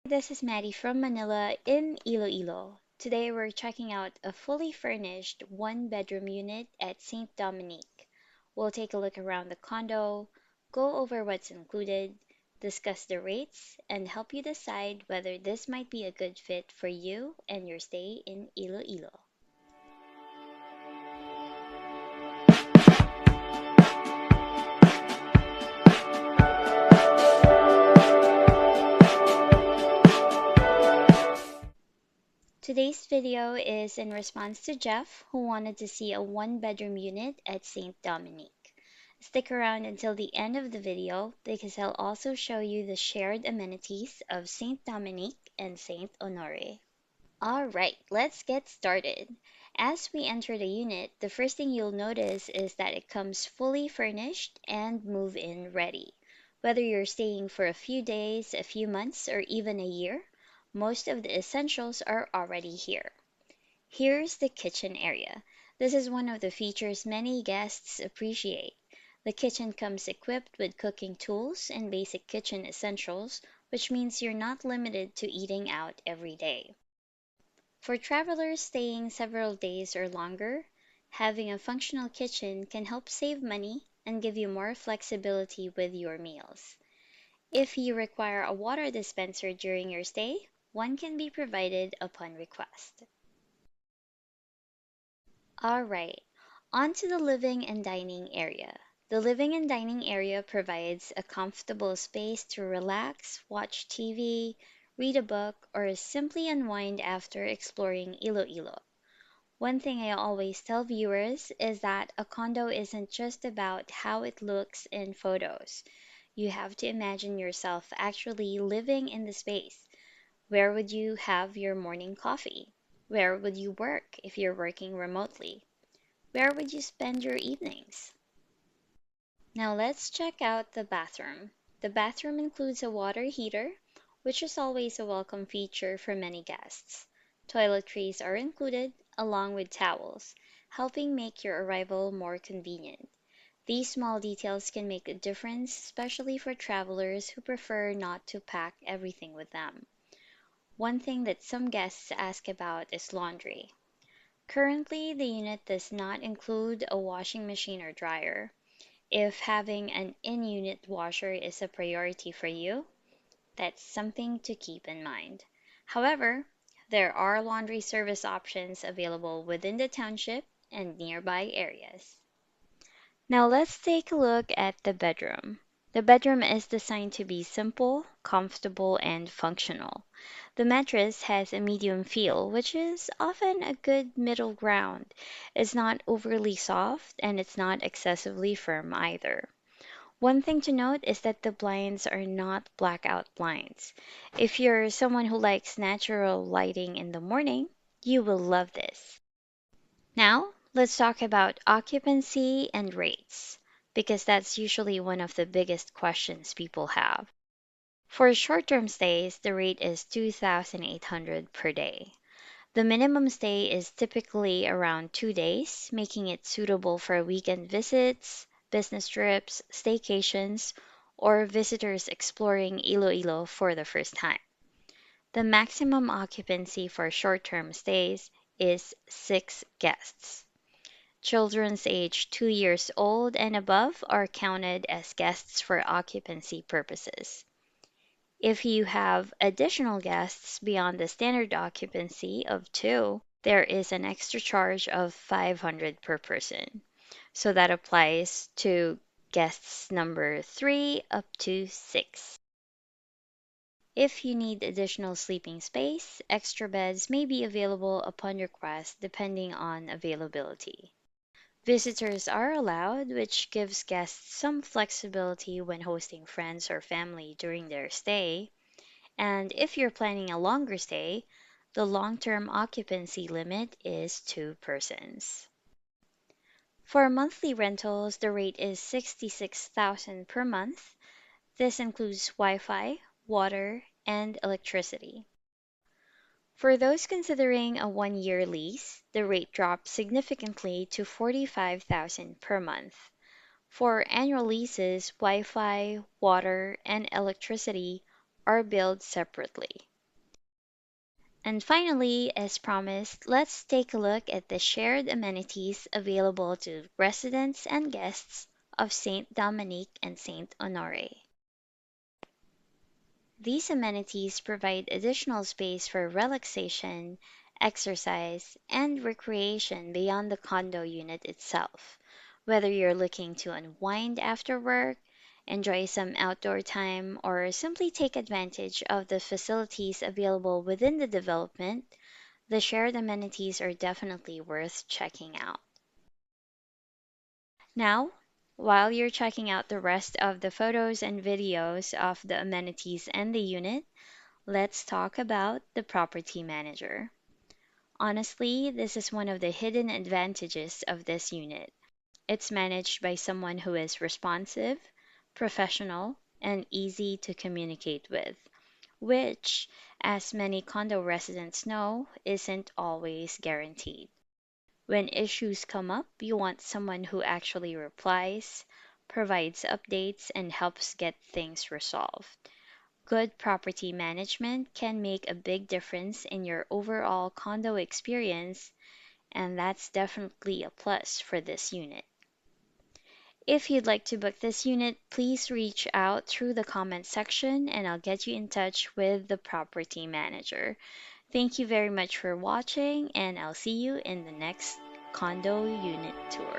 This is Maddie from Manila in Iloilo. Today we're checking out a fully furnished one-bedroom unit at St. Dominique. We'll take a look around the condo, go over what's included, discuss the rates, and help you decide whether this might be a good fit for you and your stay in Iloilo. Today's video is in response to Jeff, who wanted to see a one-bedroom unit at St. Dominique. Stick around until the end of the video because I'll also show you the shared amenities of St. Dominique and St. Honore. Alright, let's get started. As we enter the unit, the first thing you'll notice is that it comes fully furnished and move-in ready. Whether you're staying for a few days, a few months, or even a year, most of the essentials are already here. Here's the kitchen area. This is one of the features many guests appreciate. The kitchen comes equipped with cooking tools and basic kitchen essentials, which means you're not limited to eating out every day. For travelers staying several days or longer, having a functional kitchen can help save money and give you more flexibility with your meals. If you require a water dispenser during your stay, one can be provided upon request. All right, on to the living and dining area. The living and dining area provides a comfortable space to relax, watch TV, read a book, or simply unwind after exploring Iloilo. One thing I always tell viewers is that a condo isn't just about how it looks in photos. You have to imagine yourself actually living in the space. Where would you have your morning coffee? Where would you work if you're working remotely? Where would you spend your evenings? Now let's check out the bathroom. The bathroom includes a water heater, which is always a welcome feature for many guests. Toiletries are included, along with towels, helping make your arrival more convenient. These small details can make a difference, especially for travelers who prefer not to pack everything with them. One thing that some guests ask about is laundry. Currently, the unit does not include a washing machine or dryer. If having an in-unit washer is a priority for you, that's something to keep in mind. However, there are laundry service options available within the township and nearby areas. Now let's take a look at the bedroom. The bedroom is designed to be simple, comfortable, and functional. The mattress has a medium feel, which is often a good middle ground. It's not overly soft and it's not excessively firm either. One thing to note is that the blinds are not blackout blinds. If you're someone who likes natural lighting in the morning, you will love this. Now, let's talk about occupancy and rates, because that's usually one of the biggest questions people have. For short-term stays, the rate is 2,800 per day. The minimum stay is typically around 2 days, making it suitable for weekend visits, business trips, staycations, or visitors exploring Iloilo for the first time. The maximum occupancy for short-term stays is 6 guests. Children's age 2 years old and above are counted as guests for occupancy purposes. If you have additional guests beyond the standard occupancy of 2, there is an extra charge of 500 per person. So that applies to guests number 3 up to 6. If you need additional sleeping space, extra beds may be available upon request depending on availability. Visitors are allowed, which gives guests some flexibility when hosting friends or family during their stay. And if you're planning a longer stay, the long-term occupancy limit is 2 persons. For monthly rentals, the rate is 66,000 per month. This includes Wi-Fi, water, and electricity. For those considering a 1-year lease, the rate drops significantly to 45,000 per month. For annual leases, Wi-Fi, water, and electricity are billed separately. And finally, as promised, let's take a look at the shared amenities available to residents and guests of St. Dominique and St. Honore. These amenities provide additional space for relaxation, exercise, and recreation beyond the condo unit itself. Whether you're looking to unwind after work, enjoy some outdoor time, or simply take advantage of the facilities available within the development, the shared amenities are definitely worth checking out. Now, while you're checking out the rest of the photos and videos of the amenities and the unit, let's talk about the property manager. Honestly, this is one of the hidden advantages of this unit. It's managed by someone who is responsive, professional, and easy to communicate with, which, as many condo residents know, isn't always guaranteed. When issues come up, you want someone who actually replies, provides updates, and helps get things resolved. Good property management can make a big difference in your overall condo experience, and that's definitely a plus for this unit. If you'd like to book this unit, please reach out through the comment section and I'll get you in touch with the property manager. Thank you very much for watching, and I'll see you in the next condo unit tour.